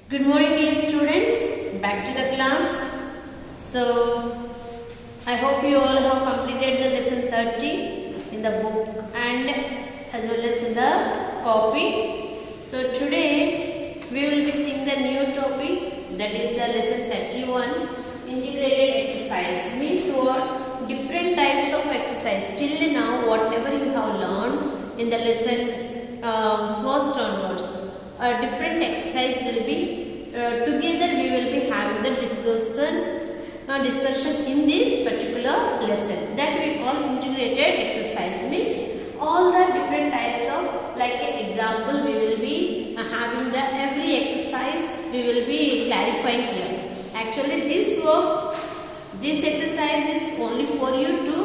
Good morning dear students, back to the class. So I hope you all have completed the lesson 30 in the book and as well as in the copy. So today we will be seeing the new topic, that is the lesson 31, integrated exercise. Means what? Different types of exercise. Till now whatever you have learned in the lesson first onwards, different exercise will be together we will be having the discussion in this particular lesson, that we call integrated exercise. Means all the different types of, like an example we will be having the every exercise we will be clarifying here. Actually this exercise is only for you to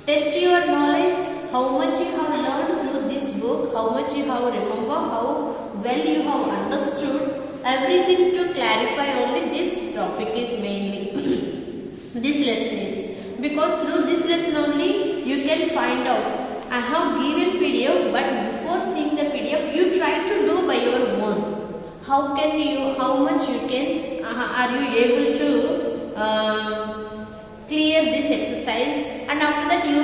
test your knowledge, how much you have learned through this book, how much you have remember, how well you have understood, everything to clarify. Only this topic is mainly this lesson is, because through this lesson only you can find out. I have given PDF, but before seeing the PDF you try to do by your own. How much you can are you able to clear this exercise, and after that you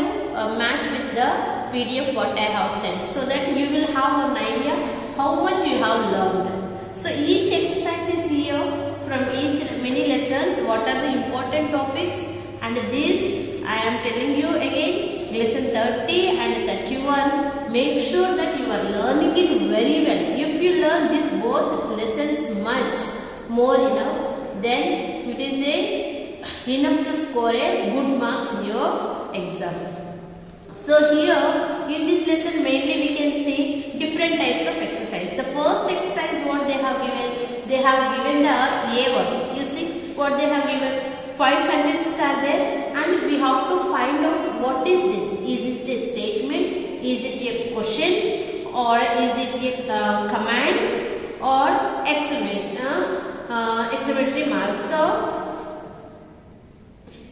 match with the PDF what I have sent, so that you will have an idea how much you have learned. So each exercise is here from each many lessons, what are the important topics, and this I am telling you again, lesson 30 and 31, make sure that you are learning it very well. If you learn this both lessons much more enough, then it is enough to score a good marks in your exam. So here in this lesson mainly we can see different types of exercise. The first exercise what they have given the A one. You see what they have given, 5 sentences are there, and we have to find out what is this. Is it a statement? Is it a question? Or is it a command? Or exclamatory mark? So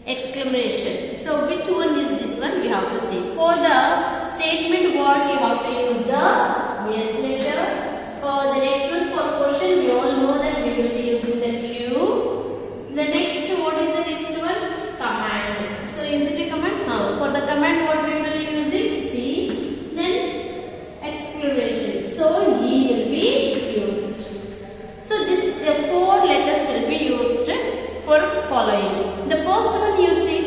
exclamation. So which one is this one? We have to see. For the statement what you have to use the yes letter. For the next one, for question we all know that we will be using the Q. The next, what is the next one? Command. So is it a command? No. For the command what we will be using? C. Then exclamation. So E will be used. So this 4 letters will be used for following. The first one you see,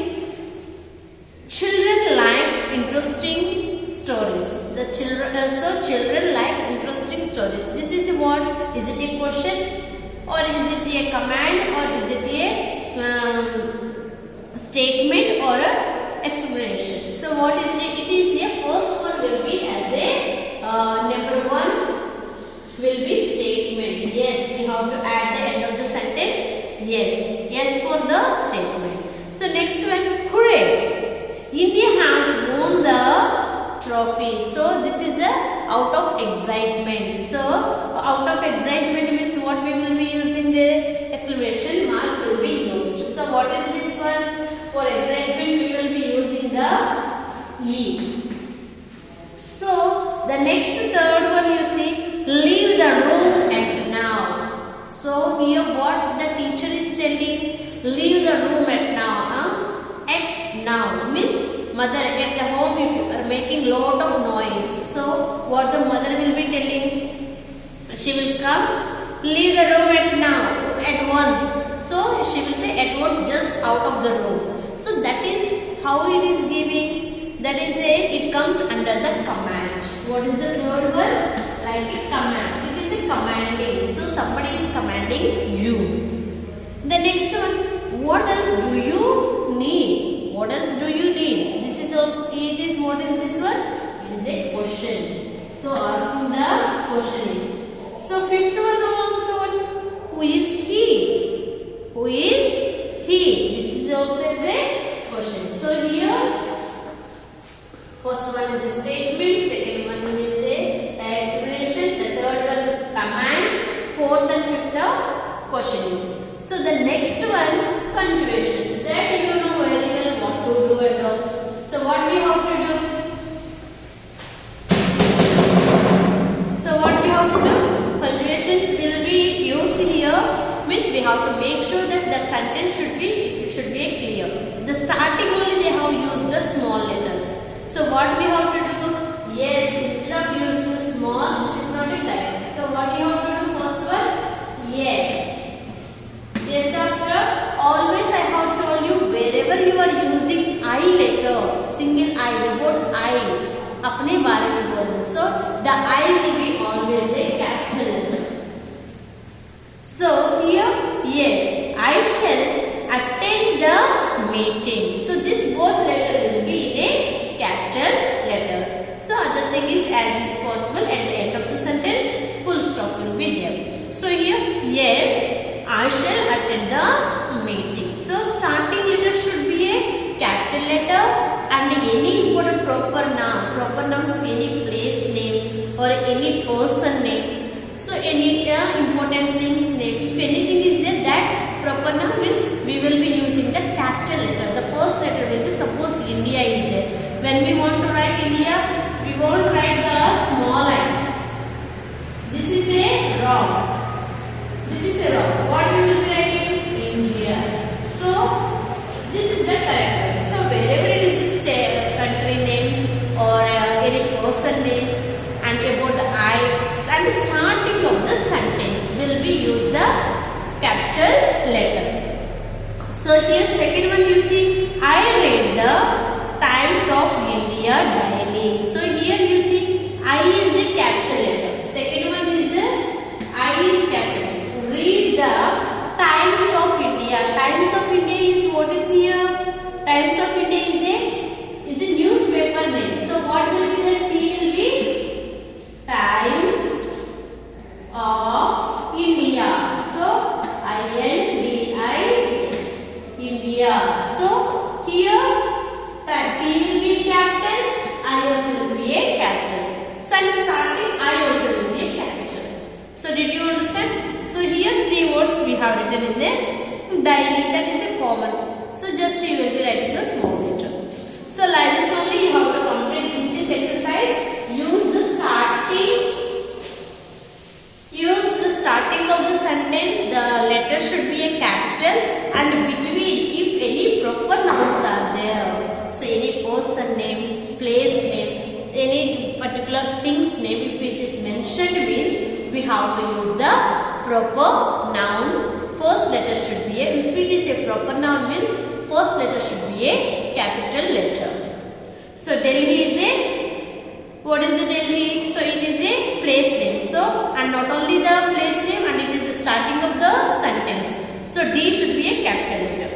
children like interesting stories. The children like interesting stories. This is what? Is it a question, or is it a command, or is it a statement, or a explanation? So what is it? It is a first one will be as a number 1 will be statement. Yes, you have to add the end of the sentence. Yes for the statement. So next one, hooray! India has won the trophy. So this is a out of excitement. So out of excitement means what we will be using, the exclamation mark will be used. So what is this one? For excitement we will be using the E. So the next third one you see, leave the room at now. So here what the teacher is telling, leave the room at now. At now means mother at the home if you are making lot of noise. So what the mother will be telling, she will come, leave the room at now, at once. So she will say at once, just out of the room. So that is how it is giving, that is it comes under the command. What is the third one? Like a command. It is a commanding. So somebody is commanding you. The next one, what else do you need? What else do you need? This is also, it is, what is this one? It is a question. So asking the questioning. So fifth one also, who is he? Who is he? This is also a question. So here, first one is a statement, second one is a explanation, the third one command, fourth and fifth questioning. So the next one, punctuations. That you know very well what to do and all. So what we have to do? So what we have to do? Punctuation skill have to make sure that the sentence should be clear. The starting only they have used the small letters. So what we have to do? Yes, instead of using the small, this is not a type. So what you have to do first one? Yes. Yes, after always I have told you wherever you are using I letter, single I, about I, अपने बारे में बोलना. So the I will be always a capital letter. So here, yes, I shall attend the meeting. So this both letter will be in a capital letters. So other thing is as is possible at the end of the sentence, full stop will be there. So here, yes, I shall attend the meeting. So starting letter should be a capital letter and any important proper nouns, any place name or any person name. So any important things name, if anything is there, that proper noun is we will be using the capital letter. The first letter will be, suppose India is there. When we want to write India, we won't write the small I. This is a wrong. This is a wrong. What we will be writing? India. So this is the correct one. So wherever it is state, country names or any person names and about the I and starting of the sentence will be use the capital letters. So here second one you see, I read the Times of India daily. So here you see I is the capital letter. Second one is I is capital. Read the Times of India. Times of India is what is here? Times of India is a newspaper name. So what will be the T will be Times of India. So I-N-D-I India. So here T will be capital, I also will be a capital. So in starting I also will be a capital. So did you understand? So here three words we have written in the diary, that is a common. So just you will be writing the small letter. So like this only you have to complete this exercise. Use the starting of the sentence, the letter should be a capital and between if any proper nouns are there. So any person name, place name, any particular things name, if it is mentioned means we have to use the proper noun. First letter should be a, if it is a proper noun means first letter should be a capital letter. So Delhi is a, what is the Delhi? So it is a place name. So and not only the place name and it is the starting of the sentence. So D should be a capital letter.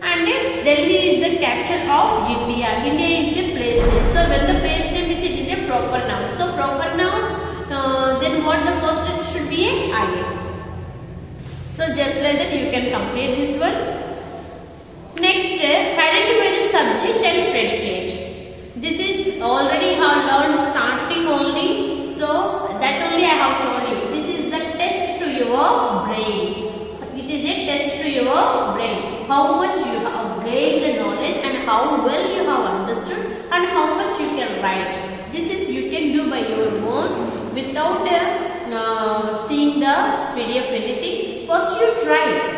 And Delhi is the capital of India. India is the place name. So when the place name is, it is a proper noun. So proper noun, then what the first letter should be a I. So just like that you can complete this one. Next, identify the subject and predicate. This is already have learned starting only. So that only I have told you. This is the test to your brain. It is a test to your brain. How much you have gained the knowledge and how well you have understood and how much you can write. This is you can do by your own without seeing the PDF anything. First you try.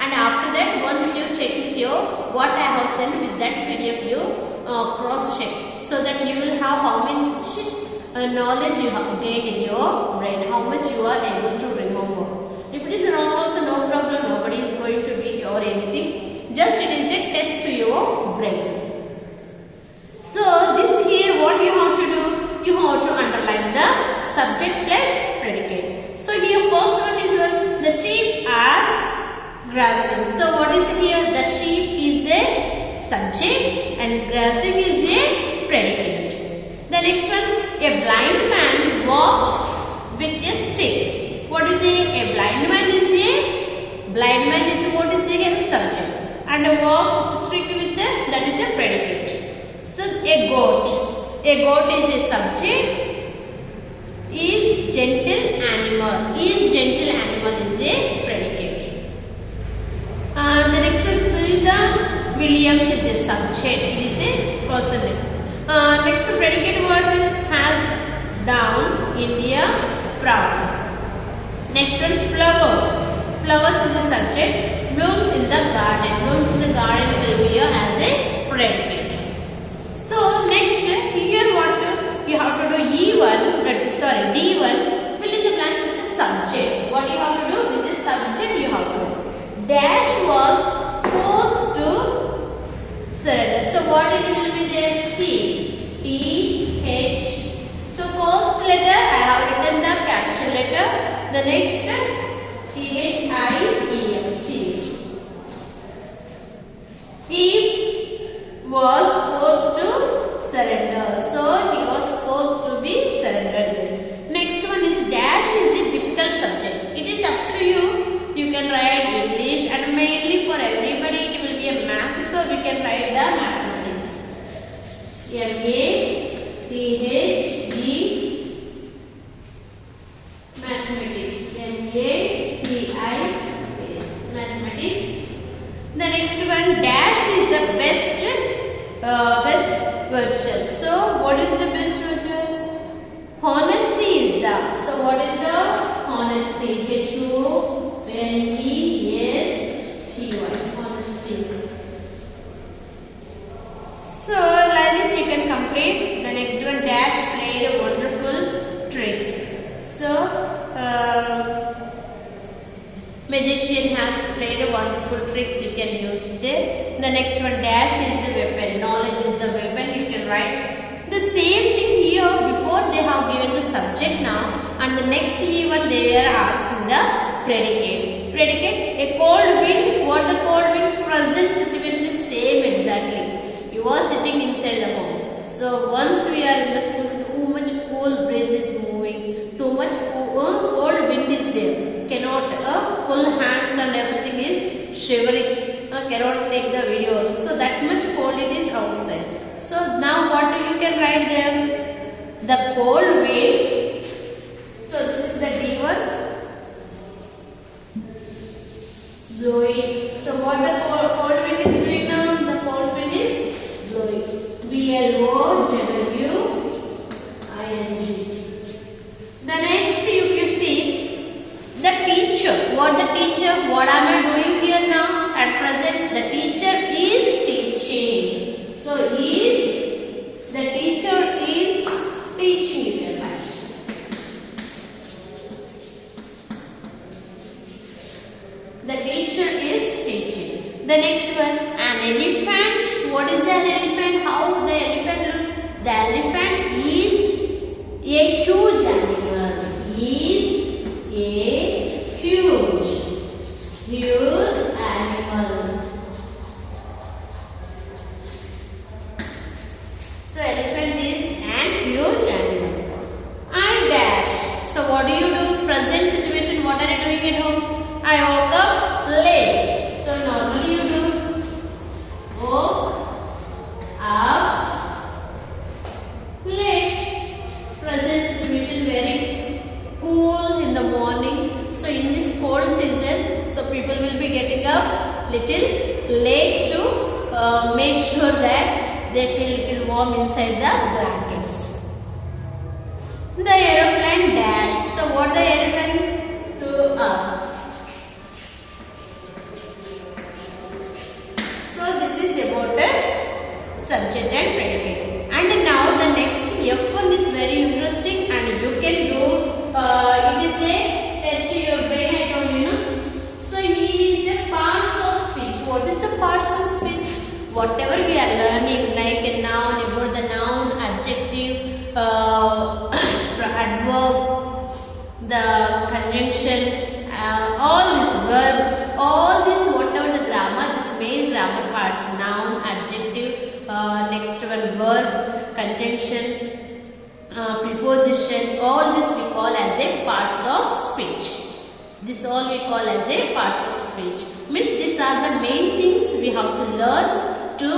And after that, once you check with your what I have sent with that PDF, you cross check so that you will have how much knowledge you have gained in your brain, how much you are able to remember. If it is wrong also no problem, nobody is going to beat you or anything. Just it is a test to your brain. So this here what you have to do, you have to underline the subject plus predicate. So here first one is the sheep are grazing. So what is here? The sheep is the subject and grazing is a predicate. The next one, a blind man walks with a stick. What is a blind man is a, blind man is what is the subject and a walk stick with the, that is a predicate. So a goat is a subject, is gentle animal, is gentle animal is a predicate. The next one, Sunita Williams is a subject, it is a person name. Next predicate word has down, India, proud. Next one, flowers. Flowers is subject. Blooms in the garden. Blooms in the garden will be here as a predicate. So next here you have to do D1. Fill in the blanks with the subject. What you have to do with the subject? You have to do. Dash was forced to surrender. So what it will be there? T-H. So first letter I have written the capital letter. The next T-H-I-E-F. Thief was forced to surrender. So he was forced to be surrendered. Next one is dash is a difficult subject. It is up to you. You can write English and mainly for everybody it will be a math. So we can write the mathematics. M-A-T-H-E mathematics. M-A-T-I-S mathematics. The next one dash is the best virtue. So what is the best virtue? Honesty is the. So what is the honesty? H-O-N-E-S-T-Y. Honesty. So like this you can complete. The next one dash played wonderful tricks. So magician has played a wonderful tricks you can use there. The next one dash is the weapon. Knowledge is the weapon. You can write the same thing here. Before they have given the subject now, and the next even they were asking the predicate. Predicate a cold wind. What the cold wind? Present situation is same exactly. You are sitting inside the home. So once we are in the school, too much cool breeze is moving. Too much cold wind is there. Cannot full hands and everything is shivering. Cannot take the videos. So that much cold it is outside. So now what you can write there? The cold wind. So this is the D1. Blowing. So what the cold wind is doing now? The cold wind is blowing. B-L-O-W-I-N-G. The next if you see the teacher. What am I doing here now? At present the teacher is teaching. So the teacher is teaching here. The teacher is teaching. The next one, an elephant. What is an elephant? How the elephant looks? The elephant is a huge animal. Is a huge animal. So elephant is an huge animal. I dash. So what do? Present situation. What are you doing at home? I woke up late. So normally you do woke up late. Present situation very cool in the morning. So in this cold season, so people will be getting up little late to make sure that they feel little warm inside the blankets. The aeroplane dash. So what the aeroplane to up? So this is about the subject and predicate. And now the next F1 is very interesting and you can do. It is a test to your brain. I told you. So it is the parts of speech. What is the parts of speech? Whatever we are learning, like a noun, about the noun, adjective, adverb, the conjunction, all this verb, all this whatever the grammar, this main grammar parts, noun, adjective, next one verb, conjunction, preposition, all this we call as a parts of speech. This all we call as a parts of speech. Means these are the main things we have to learn to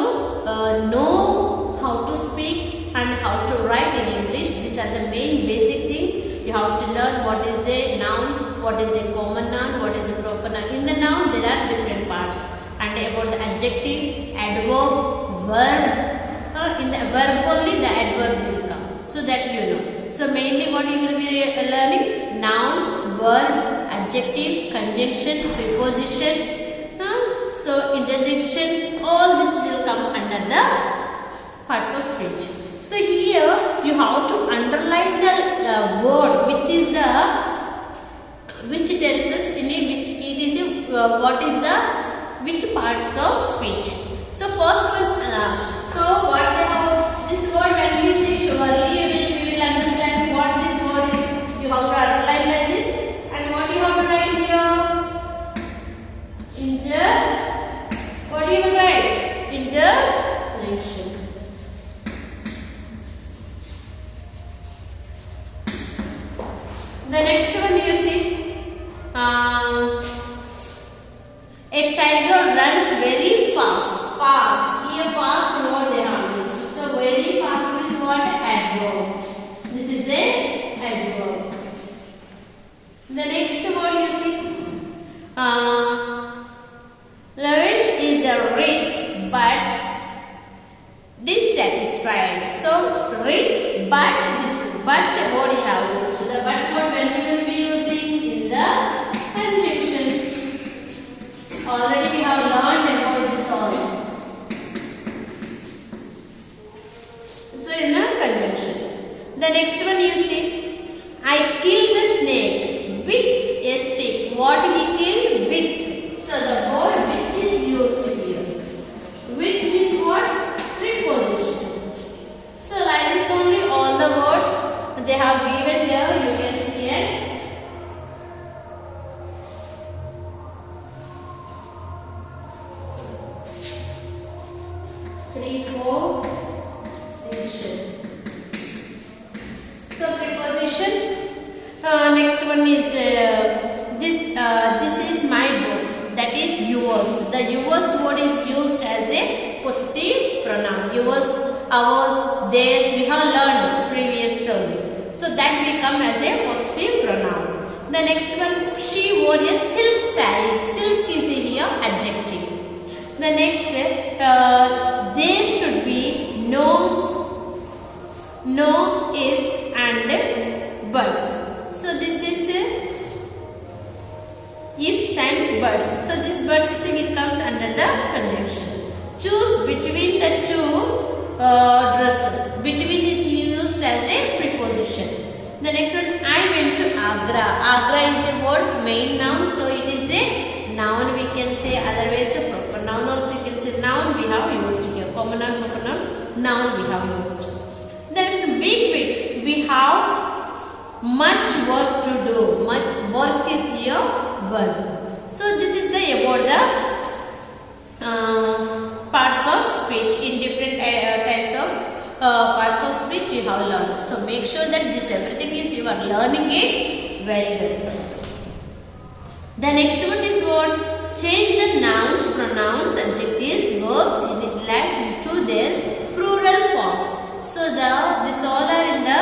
know how to speak and how to write in English. These are the main basic things. You have to learn what is a noun, what is a common noun, what is a proper noun. In the noun there are different parts. And about the adjective, adverb, verb. In the verb only the adverb will come. So that you know. So mainly what you will be learning? Noun, verb, adjective. adjective, conjunction, preposition. So interjection, all this will come under the parts of speech. So here you have to underline the word which tells us in it which it is what is the which parts of speech. So first one, so what they have this word when we say surely we will understand what this word is. You have to underline like this, and what you have to write here? What do you write? Interjection. The next one you see, a tiger runs very fast. Fast. Here fast word they have used. So very fast is what? Adverb. This is a adverb. The next word you see, Lavish is a rich but dissatisfied. So rich but what you have used. The but word when we will be using in the conjunction. Already we have learned about this all. So in the conjunction. The next one you see, I killed the snake with a stick. What he killed? With. So the word with is used here. With means what? Preposition. So like this only all the words they have given there, you can see it. Preposition. So preposition. Next one is this is my book. That is yours. The yours word is used as a possessive pronoun. Yours, ours, theirs. We have learned previously. So that become as a possessive pronoun. The next one, she wore a silk saree. Silk is here adjective. The next, there should be no ifs and buts. So this is ifs and buts. So this buts it comes under the conjunction. Choose between the two dresses. Between is used as a preposition. The next one, I went to Agra. Agra is a word, main noun, so it is a noun. We can say otherwise a proper noun, also you can say noun we have used here. Common noun, proper noun we have used. There is big. We have much work to do. Much work is here verb. So this is the about the parts of speech in different types of parts of speech we have learned. So make sure that this everything is you are learning it very well. The next one is what? Change the nouns, pronouns, adjectives, verbs into their plural forms. So these all are in the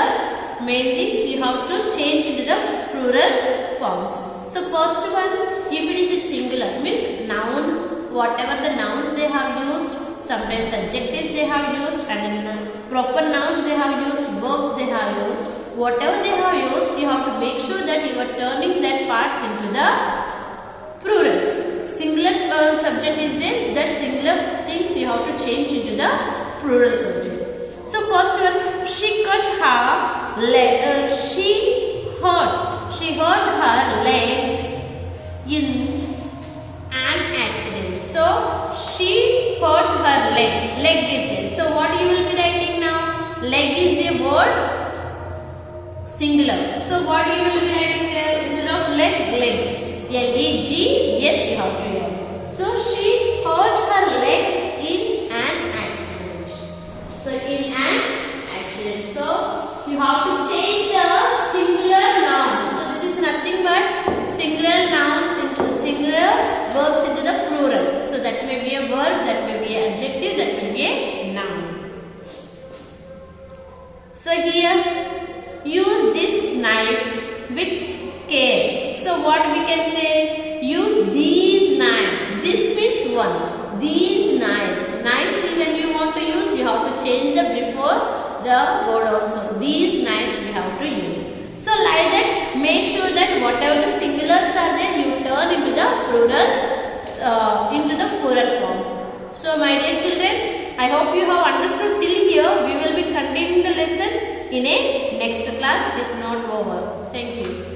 main things you have to change into the plural forms. So first one, if it is a singular, means noun, whatever the nouns they have used, sometimes adjectives they have used, and in proper nouns they have used, verbs they have used. Whatever they have used, you have to make sure that you are turning that parts into the plural. Singular subject is there, that singular things you have to change into the plural subject. So first one, she cut her leg, she hurt her leg in an accident. So she hurt her leg. Leg is there. So what you will be writing now? Leg is a word singular. So what you will be writing there instead of leg? Legs. L-E-G. Yes, you have to write. So she hurt her legs in an accident. So in an accident. So you have to change the singular noun. So this is nothing but singular noun into the singular, verbs into the plural. So that may be a verb, that may be an adjective, that may be a noun. So here, use this knife with care. So what we can say? Use these knives. This means one. These knives. Knives when you want to use, you have to change the before the word also. These knives we have to use. So like that, make sure that whatever the singulars are there, into the plural forms. So my dear children, I hope you have understood till here. We will be continuing the lesson in a next class. It is not over. Thank you.